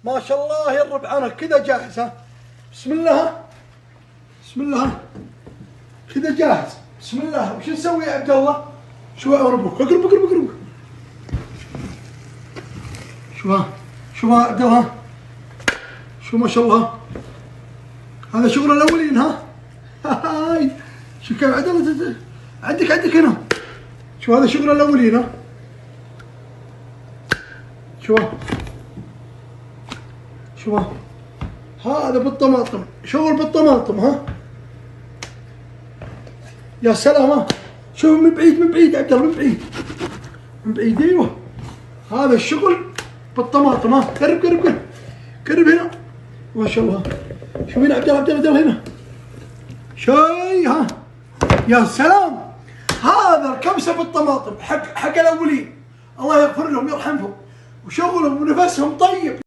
ما شاء الله يرب عنك كذا جاهز. ها بسم الله، بسم الله كذا جاهز. بسم الله. وش نسوي يا عبد الله؟ شو اقربك اقرب اقرب اقرب. شو عبد الله، شو ما شاء الله. هذا شغل الاولين. ها هاي شو كيف عبد الله عندك هنا. شو هذا شغل الاولين. ها شو هذا بالطماطم، شغل بالطماطم. ها يا سلام. ها شوف من بعيد عبد الله، من بعيد ايوه. هذا الشغل بالطماطم. ها قرب هنا. ما شاء الله. شوف هنا عبد الله هنا شاي. ها يا سلام. هذا الكبسه بالطماطم حق الاولين، الله يغفر لهم ويرحمهم، وشغلهم ونفسهم طيب.